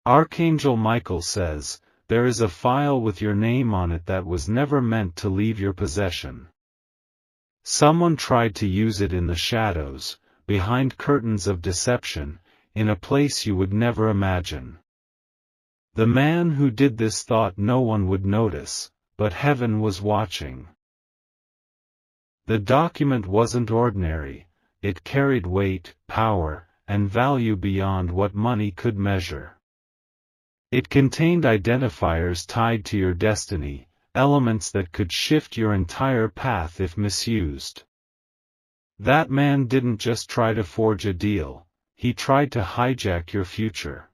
Archangel Michael says, there is a file with your name on it that was never meant to leave your possession. Someone tried to use it in the shadows, behind curtains of deception, in a place you would never imagine. The man who did this thought no one would notice, but heaven was watching. The document wasn't ordinary, it carried weight, power, and value beyond what money could measure. It contained identifiers tied to your destiny, elements that could shift your entire path if misused. That man didn't just try to forge a deal, he tried to hijack your future.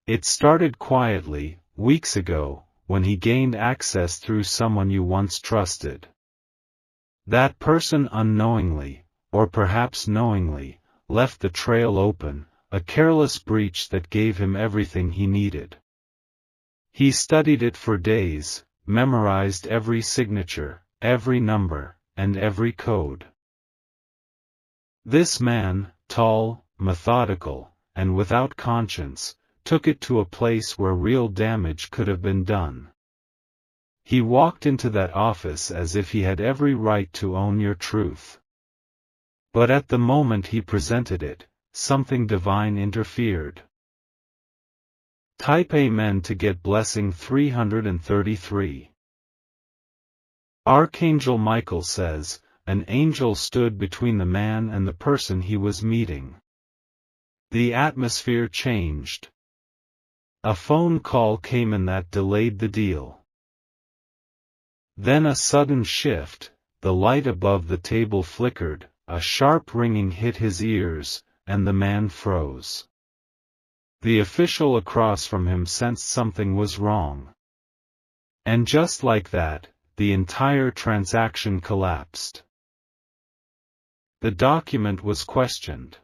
It started quietly, weeks ago, when he gained access through someone you once trusted. That person unknowingly, or perhaps knowingly, left the trail open, a careless breach that gave him everything he needed. He studied it for days, memorized every signature, every number, and every code. This man, tall, methodical, and without conscience, took it to a place where real damage could have been done. He walked into that office as if he had every right to own your truth. But at the moment he presented it, something divine interfered. Type Amen to get blessing 333. Archangel Michael says, an angel stood between the man and the person he was meeting. The atmosphere changed. A phone call came in that delayed the deal. Then a sudden shift, the light above the table flickered, a sharp ringing hit his ears, and the man froze. The official across from him sensed something was wrong. And just like that, the entire transaction collapsed. The document was questioned.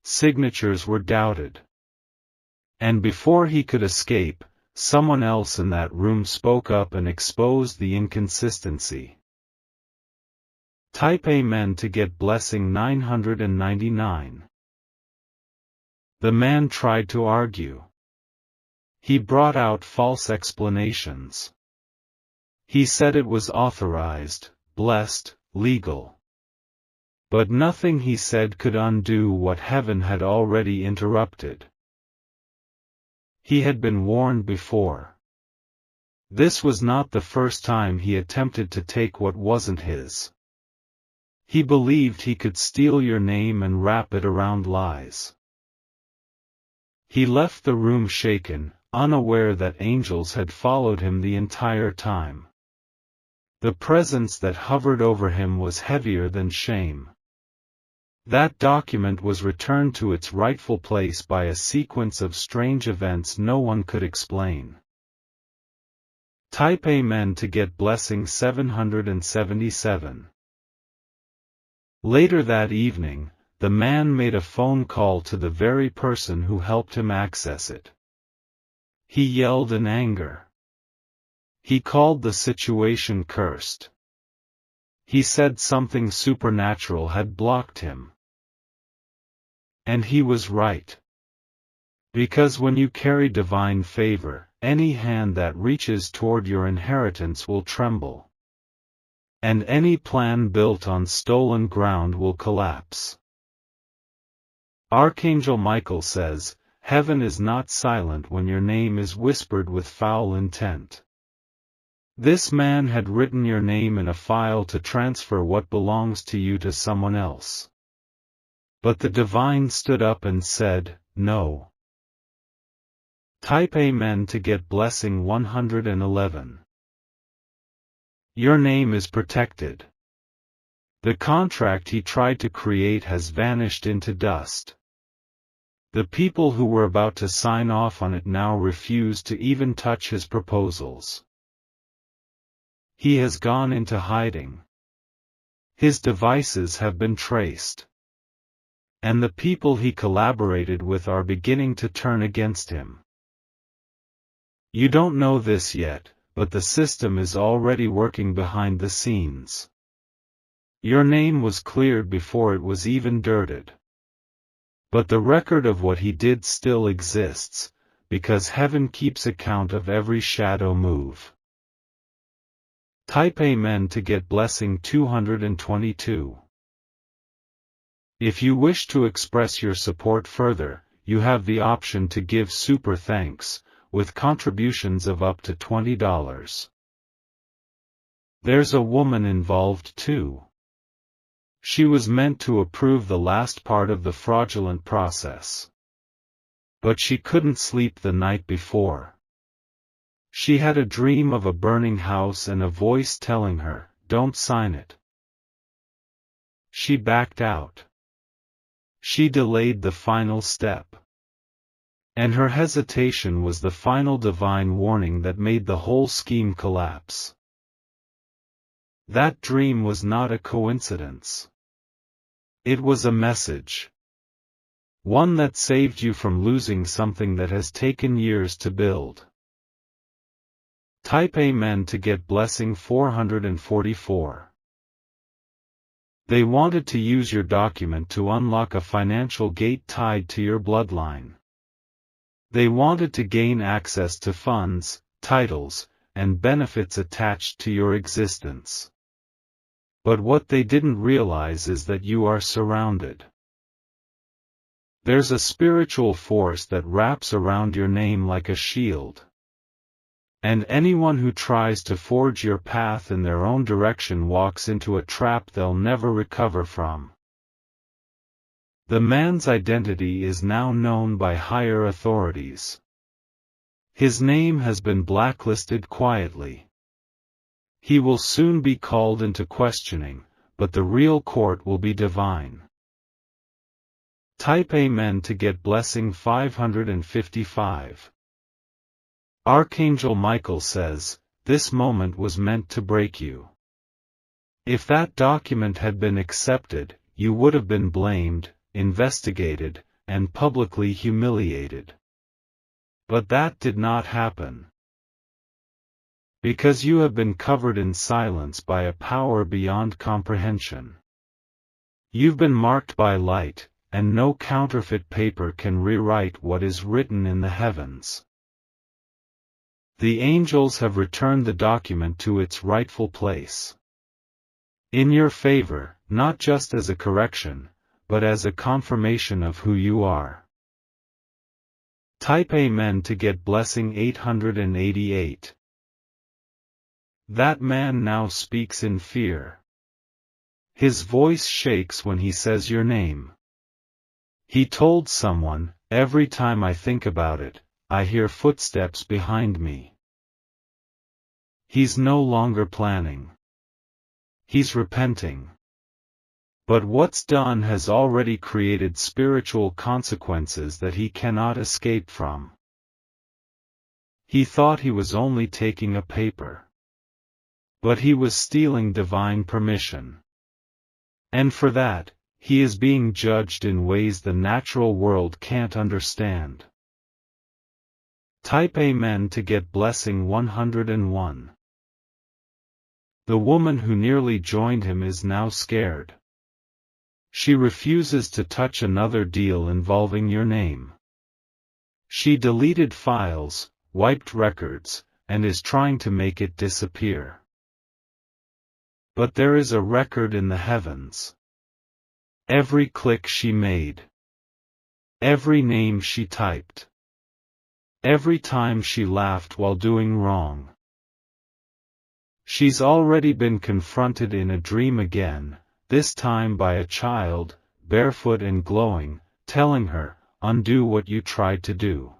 Signatures were doubted. And before he could escape, someone else in that room spoke up and exposed the inconsistency. Type Amen to get blessing 999. The man tried to argue. He brought out false explanations. He said it was authorized, blessed, legal. But nothing he said could undo what heaven had already interrupted. He had been warned before. This was not the first time he attempted to take what wasn't his. He believed he could steal your name and wrap it around lies. He left the room shaken, unaware that angels had followed him the entire time. The presence that hovered over him was heavier than shame. That document was returned to its rightful place by a sequence of strange events no one could explain. Type Amen to get blessing 777. Later that evening, the man made a phone call to the very person who helped him access it. He yelled in anger. He called the situation cursed. He said something supernatural had blocked him. And he was right. Because when you carry divine favor, any hand that reaches toward your inheritance will tremble. And any plan built on stolen ground will collapse. Archangel Michael says, heaven is not silent when your name is whispered with foul intent. This man had written your name in a file to transfer what belongs to you to someone else. But the divine stood up and said, no. Type Amen to get blessing 111. Your name is protected. The contract he tried to create has vanished into dust. The people who were about to sign off on it now refuse to even touch his proposals. He has gone into hiding. His devices have been traced. And the people he collaborated with are beginning to turn against him. You don't know this yet, but the system is already working behind the scenes. Your name was cleared before it was even dirted. But the record of what he did still exists, because heaven keeps account of every shadow move. Type Amen to get blessing 222. If you wish to express your support further, you have the option to give super thanks, with contributions of up to $20. There's a woman involved too. She was meant to approve the last part of the fraudulent process. But she couldn't sleep the night before. She had a dream of a burning house and a voice telling her, "Don't sign it." She backed out. She delayed the final step. And her hesitation was the final divine warning that made the whole scheme collapse. That dream was not a coincidence. It was a message. One that saved you from losing something that has taken years to build. Type Amen to get blessing 444. They wanted to use your document to unlock a financial gate tied to your bloodline. They wanted to gain access to funds, titles, and benefits attached to your existence. But what they didn't realize is that you are surrounded. There's a spiritual force that wraps around your name like a shield. And anyone who tries to forge your path in their own direction walks into a trap they'll never recover from. The man's identity is now known by higher authorities. His name has been blacklisted quietly. He will soon be called into questioning, but the real court will be divine. Type Amen to get blessing 555. Archangel Michael says, this moment was meant to break you. If that document had been accepted, you would have been blamed, investigated, and publicly humiliated. But that did not happen. Because you have been covered in silence by a power beyond comprehension. You've been marked by light, and no counterfeit paper can rewrite what is written in the heavens. The angels have returned the document to its rightful place. In your favor, not just as a correction, but as a confirmation of who you are. Type Amen to get blessing 888. That man now speaks in fear. His voice shakes when he says your name. He told someone, every time I think about it, I hear footsteps behind me. He's no longer planning. He's repenting. But what's done has already created spiritual consequences that he cannot escape from. He thought he was only taking a paper. But he was stealing divine permission. And for that, he is being judged in ways the natural world can't understand. Type Amen to get blessing 101. The woman who nearly joined him is now scared. She refuses to touch another deal involving your name. She deleted files, wiped records, and is trying to make it disappear. But there is a record in the heavens. Every click she made. Every name she typed. Every time she laughed while doing wrong. She's already been confronted in a dream again, this time by a child, barefoot and glowing, telling her, undo what you tried to do.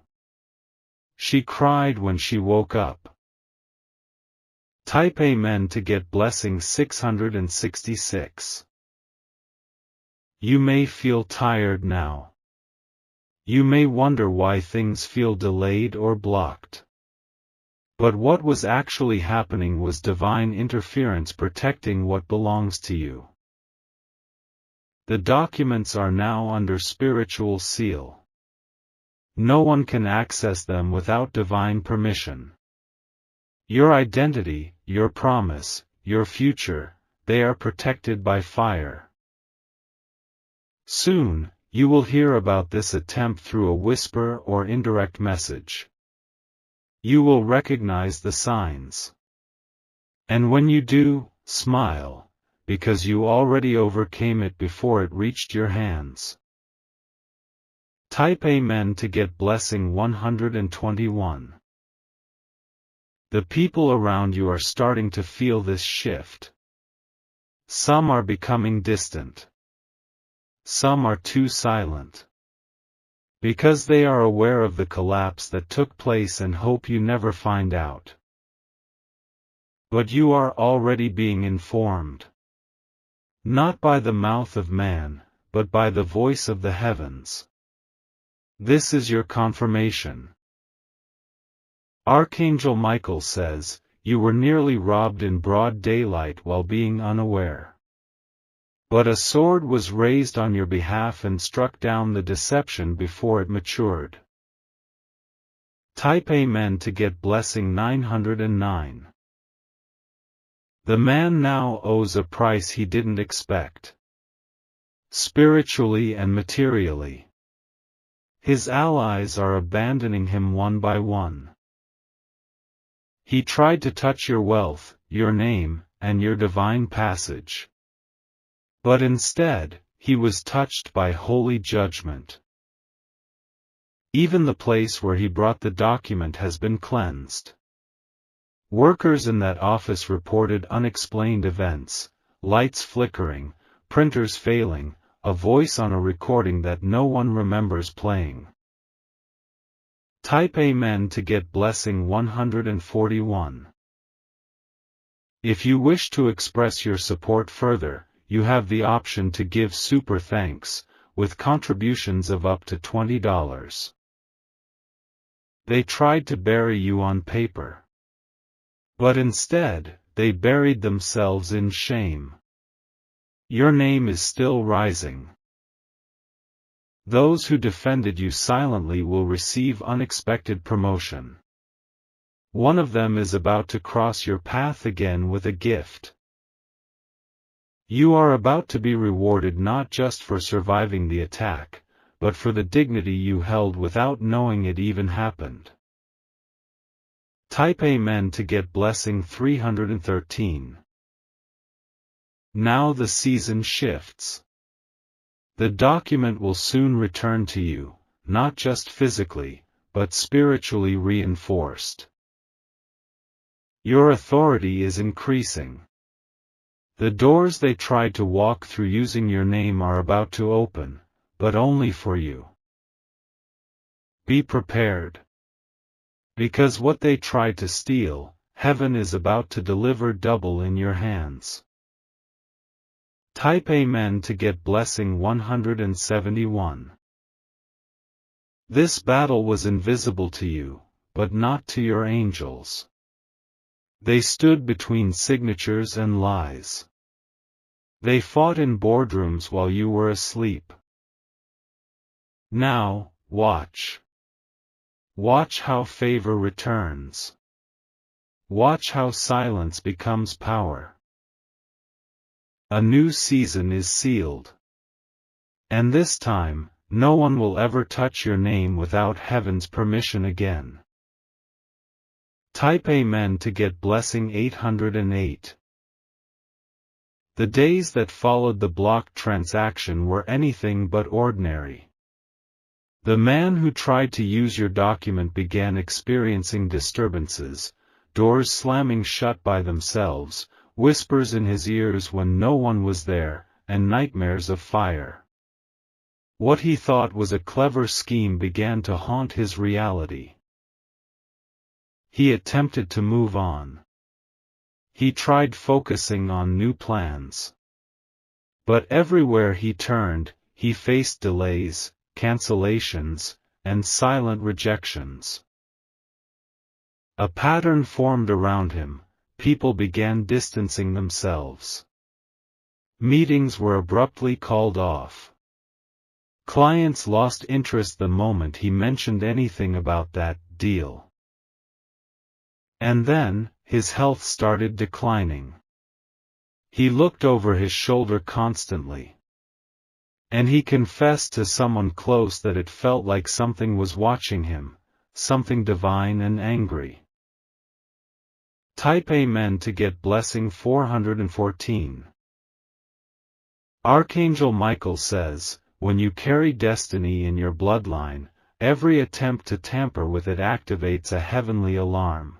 She cried when she woke up. Type Amen to get blessing 666. You may feel tired now. You may wonder why things feel delayed or blocked. But what was actually happening was divine interference protecting what belongs to you. The documents are now under spiritual seal. No one can access them without divine permission. Your identity, your promise, your future, they are protected by fire. Soon, You will hear about this attempt through a whisper or indirect message. You will recognize the signs. And when you do, smile, because you already overcame it before it reached your hands. Type Amen to get blessing 121. The people around you are starting to feel this shift. Some are becoming distant. Some are too silent. Because they are aware of the collapse that took place and hope you never find out. But you are already being informed. Not by the mouth of man, but by the voice of the heavens. This is your confirmation. Archangel Michael says, you were nearly robbed in broad daylight while being unaware. But a sword was raised on your behalf and struck down the deception before it matured. Type Amen to get blessing 909. The man now owes a price he didn't expect. Spiritually and materially. His allies are abandoning him one by one. He tried to touch your wealth, your name, and your divine passage. But instead, he was touched by holy judgment. Even the place where he brought the document has been cleansed. Workers in that office reported unexplained events, lights flickering, printers failing, a voice on a recording that no one remembers playing. Type Amen to get blessing 141. If you wish to express your support further, you have the option to give super thanks, with contributions of up to $20. They tried to bury you on paper. But instead, they buried themselves in shame. Your name is still rising. Those who defended you silently will receive unexpected promotion. One of them is about to cross your path again with a gift. You are about to be rewarded not just for surviving the attack, but for the dignity you held without knowing it even happened. Type Amen to get blessing 313. Now the season shifts. The document will soon return to you, not just physically, but spiritually reinforced. Your authority is increasing. The doors they tried to walk through using your name are about to open, but only for you. Be prepared. Because what they tried to steal, heaven is about to deliver double in your hands. Type Amen to get blessing 171. This battle was invisible to you, but not to your angels. They stood between signatures and lies. They fought in boardrooms while you were asleep. Now, watch. Watch how favor returns. Watch how silence becomes power. A new season is sealed. And this time, no one will ever touch your name without heaven's permission again. Type Amen to get blessing 808. The days that followed the blocked transaction were anything but ordinary. The man who tried to use your document began experiencing disturbances, doors slamming shut by themselves, whispers in his ears when no one was there, and nightmares of fire. What he thought was a clever scheme began to haunt his reality. He attempted to move on. He tried focusing on new plans. But everywhere he turned, he faced delays, cancellations, and silent rejections. A pattern formed around him. People began distancing themselves. Meetings were abruptly called off. Clients lost interest the moment he mentioned anything about that deal. And then, his health started declining. He looked over his shoulder constantly. And he confessed to someone close that it felt like something was watching him, something divine and angry. Type Amen to get blessing 414. Archangel Michael says, when you carry destiny in your bloodline, every attempt to tamper with it activates a heavenly alarm.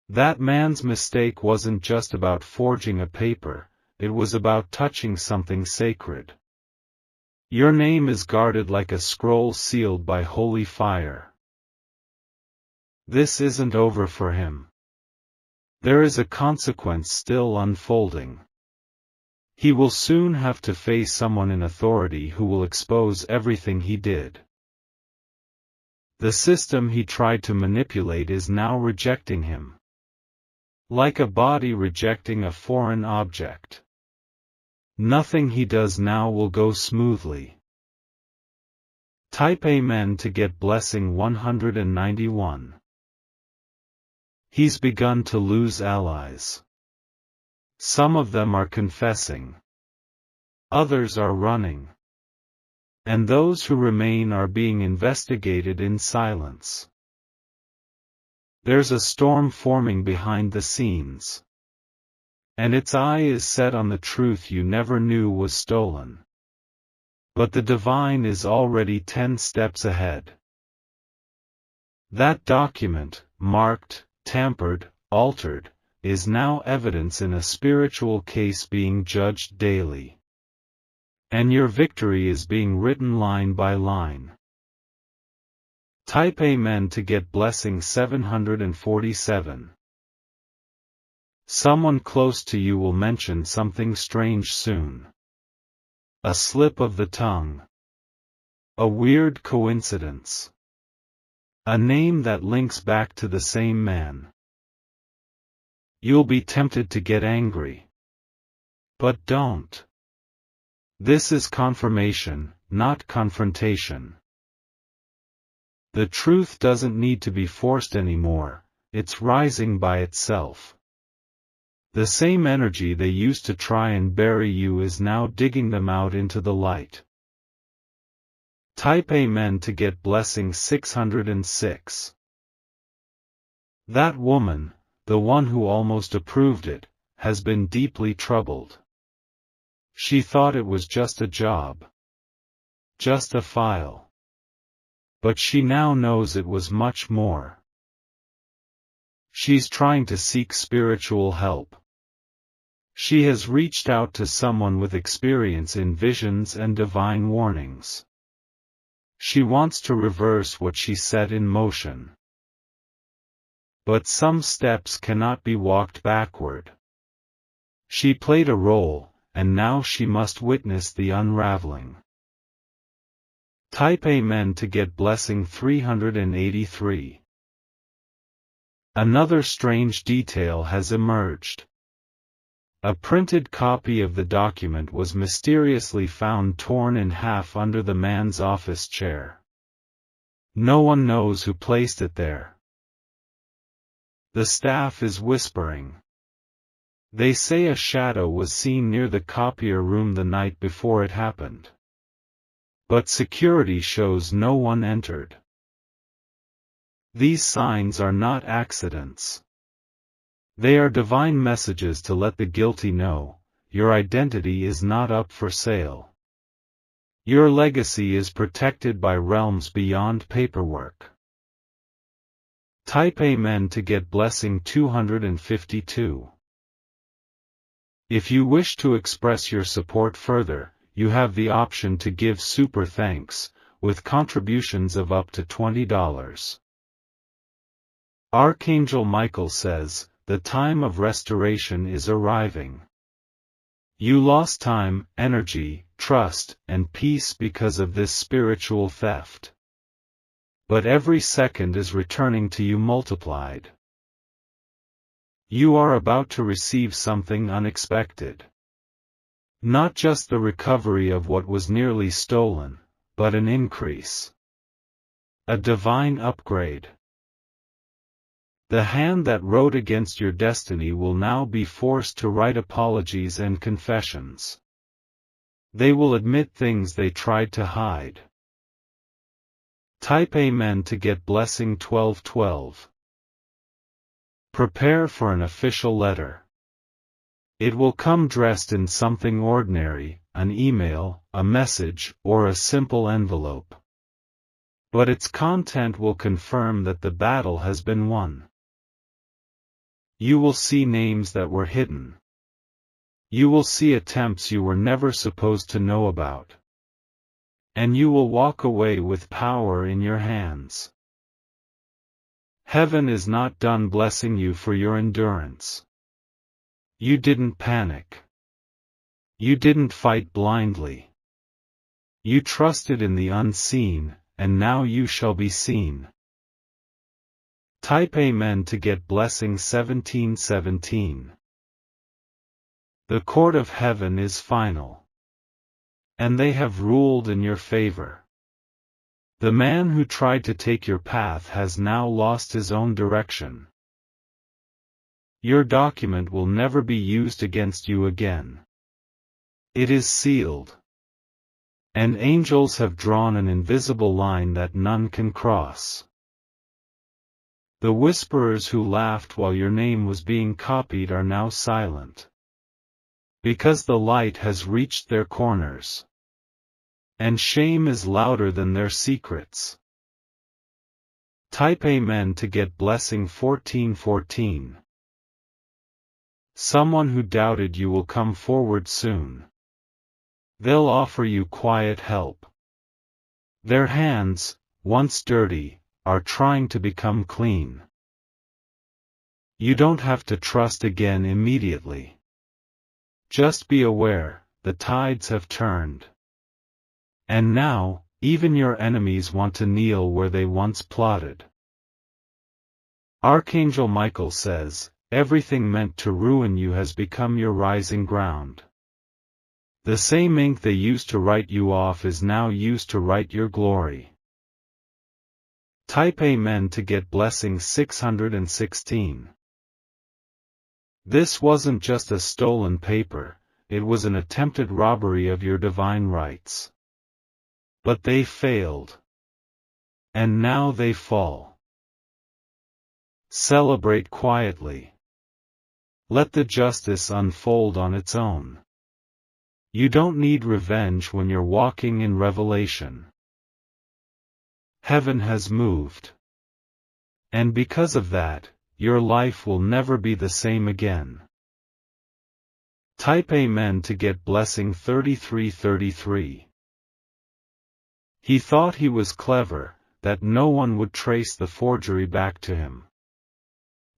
That man's mistake wasn't just about forging a paper, it was about touching something sacred. Your name is guarded like a scroll sealed by holy fire. This isn't over for him. There is a consequence still unfolding. He will soon have to face someone in authority who will expose everything he did. The system he tried to manipulate is now rejecting him. Like a body rejecting a foreign object. Nothing he does now will go smoothly. Type Amen to get blessing 191. He's begun to lose allies. Some of them are confessing. Others are running. And those who remain are being investigated in silence. There's a storm forming behind the scenes. And its eye is set on the truth you never knew was stolen. But the divine is already 10 steps ahead. That document, marked, tampered, altered, is now evidence in a spiritual case being judged daily. And your victory is being written line by line. Type Amen to get blessing 747. Someone close to you will mention something strange soon. A slip of the tongue. A weird coincidence. A name that links back to the same man. You'll be tempted to get angry. But don't. This is confirmation, not confrontation. The truth doesn't need to be forced anymore, it's rising by itself. The same energy they used to try and bury you is now digging them out into the light. Type Amen to get blessing 606. That woman, the one who almost approved it, has been deeply troubled. She thought it was just a job. Just a file. But she now knows it was much more. She's trying to seek spiritual help. She has reached out to someone with experience in visions and divine warnings. She wants to reverse what she set in motion. But some steps cannot be walked backward. She played a role, and now she must witness the unraveling. Type Amen to get blessing 383. Another strange detail has emerged. A printed copy of the document was mysteriously found torn in half under the man's office chair. No one knows who placed it there. The staff is whispering. They say a shadow was seen near the copier room the night before it happened. But security shows no one entered. These signs are not accidents. They are divine messages to let the guilty know, your identity is not up for sale. Your legacy is protected by realms beyond paperwork. Type Amen to get blessing 252. If you wish to express your support further, you have the option to give super thanks, with contributions of up to $20. Archangel Michael says, the time of restoration is arriving. You lost time, energy, trust, and peace because of this spiritual theft. But every second is returning to you multiplied. You are about to receive something unexpected. Not just the recovery of what was nearly stolen, but an increase. A divine upgrade. The hand that wrote against your destiny will now be forced to write apologies and confessions. They will admit things they tried to hide. Type Amen to get blessing 1212. Prepare for an official letter. It will come dressed in something ordinary, an email, a message, or a simple envelope. But its content will confirm that the battle has been won. You will see names that were hidden. You will see attempts you were never supposed to know about. And you will walk away with power in your hands. Heaven is not done blessing you for your endurance. You didn't panic. You didn't fight blindly. You trusted in the unseen, and now you shall be seen. Type Amen to get blessing 1717. The court of heaven is final. And they have ruled in your favor. The man who tried to take your path has now lost his own direction. Your document will never be used against you again. It is sealed. And angels have drawn an invisible line that none can cross. The whisperers who laughed while your name was being copied are now silent. Because the light has reached their corners. And shame is louder than their secrets. Type Amen to get blessing 1414. Someone who doubted you will come forward soon. They'll offer you quiet help. Their hands, once dirty, are trying to become clean. You don't have to trust again immediately. Just be aware, the tides have turned. And now, even your enemies want to kneel where they once plotted. Archangel Michael says, everything meant to ruin you has become your rising ground. The same ink they used to write you off is now used to write your glory. Type Amen to get blessing 616. This wasn't just a stolen paper, it was an attempted robbery of your divine rights. But they failed. And now they fall. Celebrate quietly. Let the justice unfold on its own. You don't need revenge when you're walking in revelation. Heaven has moved. And because of that, your life will never be the same again. Type Amen to get blessing 3333. He thought he was clever, that no one would trace the forgery back to him.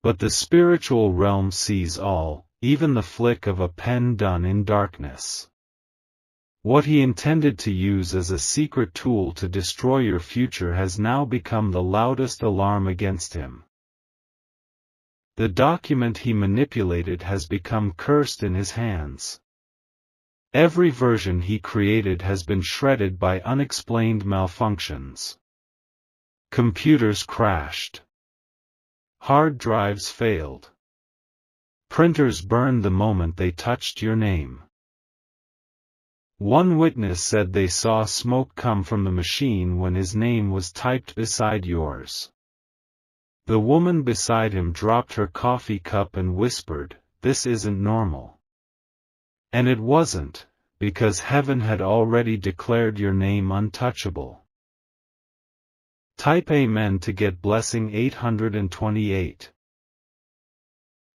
But the spiritual realm sees all, even the flick of a pen done in darkness. What he intended to use as a secret tool to destroy your future has now become the loudest alarm against him. The document he manipulated has become cursed in his hands. Every version he created has been shredded by unexplained malfunctions. Computers crashed. Hard drives failed. Printers burned the moment they touched your name. One witness said they saw smoke come from the machine when his name was typed beside yours. The woman beside him dropped her coffee cup and whispered, "This isn't normal." And it wasn't, because heaven had already declared your name untouchable. Type Amen to get blessing 828.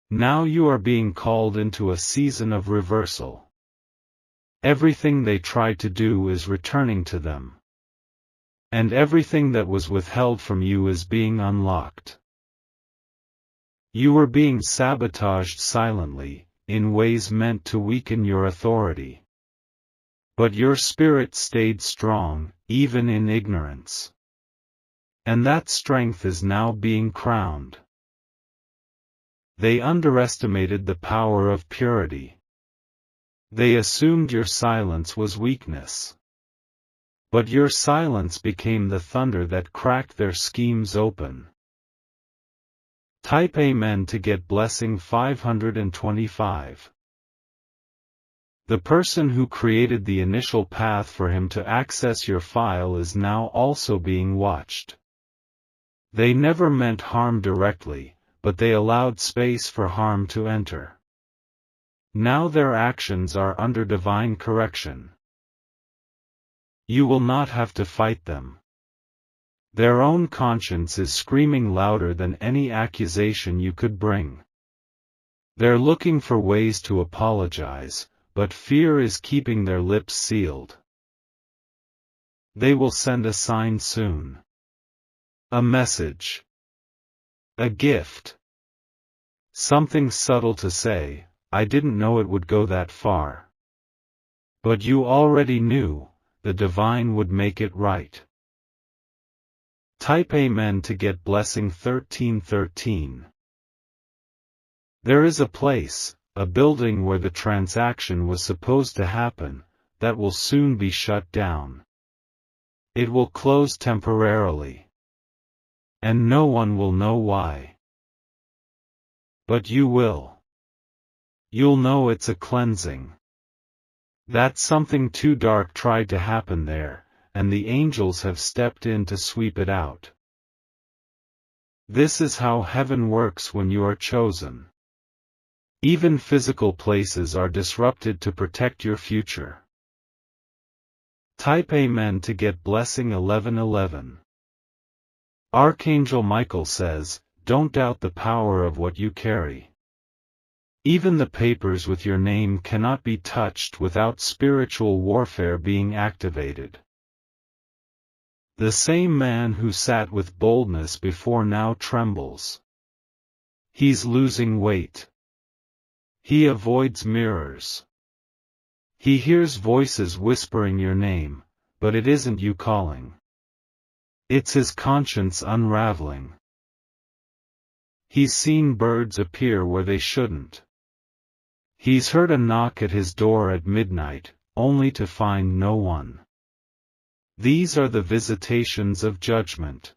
Now you are being called into a season of reversal. Everything they tried to do is returning to them. And everything that was withheld from you is being unlocked. You were being sabotaged silently, in ways meant to weaken your authority. But your spirit stayed strong, even in ignorance. And that strength is now being crowned. They underestimated the power of purity. They assumed your silence was weakness. But your silence became the thunder that cracked their schemes open. Type Amen to get blessing 525. The person who created the initial path for him to access your file is now also being watched. They never meant harm directly, but they allowed space for harm to enter. Now their actions are under divine correction. You will not have to fight them. Their own conscience is screaming louder than any accusation you could bring. They're looking for ways to apologize, but fear is keeping their lips sealed. They will send a sign soon. A message. A gift. Something subtle to say, I didn't know it would go that far. But you already knew, the divine would make it right. Type Amen to get blessing 1313. There is a place, a building where the transaction was supposed to happen, that will soon be shut down. It will close temporarily. And no one will know why. But you will. You'll know it's a cleansing. That something too dark tried to happen there, and the angels have stepped in to sweep it out. This is how heaven works when you are chosen. Even physical places are disrupted to protect your future. Type Amen to get blessing 1111. Archangel Michael says, don't doubt the power of what you carry. Even the papers with your name cannot be touched without spiritual warfare being activated. The same man who sat with boldness before now trembles. He's losing weight. He avoids mirrors. He hears voices whispering your name, but it isn't you calling. It's his conscience unraveling. He's seen birds appear where they shouldn't. He's heard a knock at his door at midnight, only to find no one. These are the visitations of judgment.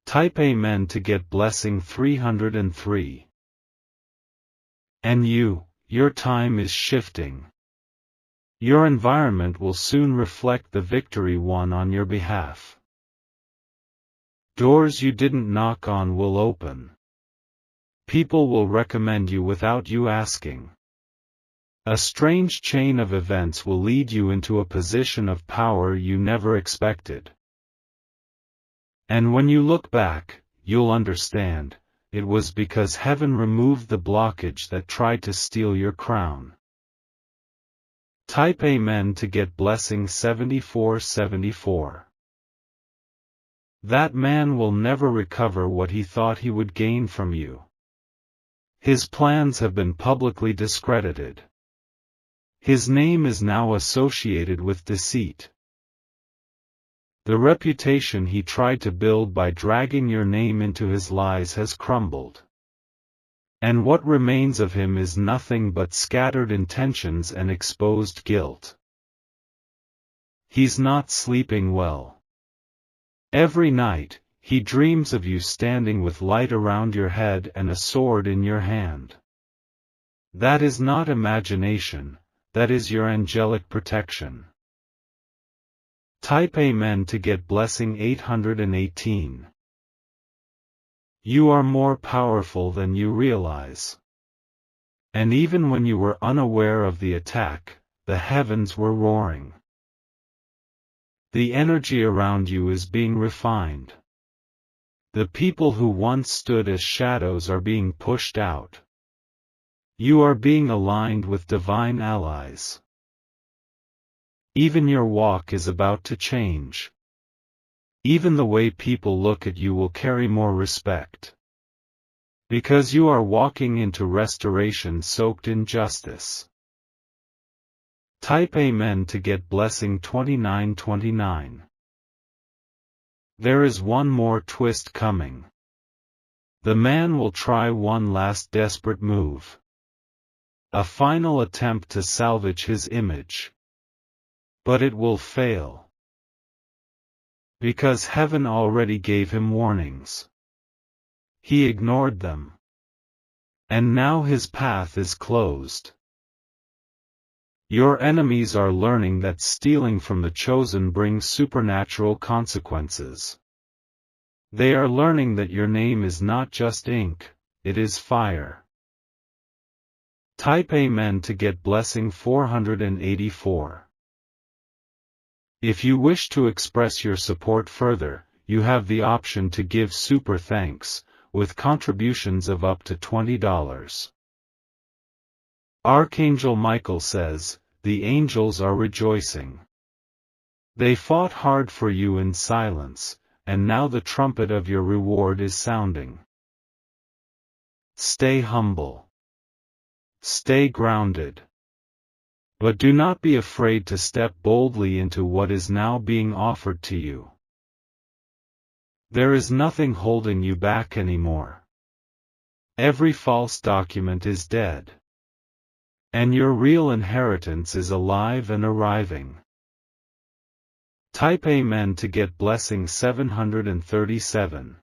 Type Amen to get blessing 303. And your time is shifting. Your environment will soon reflect the victory won on your behalf. Doors you didn't knock on will open. People will recommend you without you asking. A strange chain of events will lead you into a position of power you never expected. And when you look back, you'll understand, it was because heaven removed the blockage that tried to steal your crown. Type Amen to get blessing 7474. That man will never recover what he thought he would gain from you. His plans have been publicly discredited. His name is now associated with deceit. The reputation he tried to build by dragging your name into his lies has crumbled. And what remains of him is nothing but scattered intentions and exposed guilt. He's not sleeping well. Every night, he dreams of you standing with light around your head and a sword in your hand. That is not imagination, that is your angelic protection. Type Amen to get blessing 818. You are more powerful than you realize. And even when you were unaware of the attack, the heavens were roaring. The energy around you is being refined. The people who once stood as shadows are being pushed out. You are being aligned with divine allies. Even your walk is about to change. Even the way people look at you will carry more respect. Because you are walking into restoration soaked in justice. Type Amen to get blessing 2929. There is one more twist coming. The man will try one last desperate move. A final attempt to salvage his image. But it will fail. Because heaven already gave him warnings. He ignored them. And now his path is closed. Your enemies are learning that stealing from the chosen brings supernatural consequences. They are learning that your name is not just ink, it is fire. Type Amen to get blessing 484. If you wish to express your support further, you have the option to give super thanks, with contributions of up to $20. Archangel Michael says, the angels are rejoicing. They fought hard for you in silence, and now the trumpet of your reward is sounding. Stay humble. Stay grounded. But do not be afraid to step boldly into what is now being offered to you. There is nothing holding you back anymore. Every false document is dead. And your real inheritance is alive and arriving. Type Amen to get blessing 737.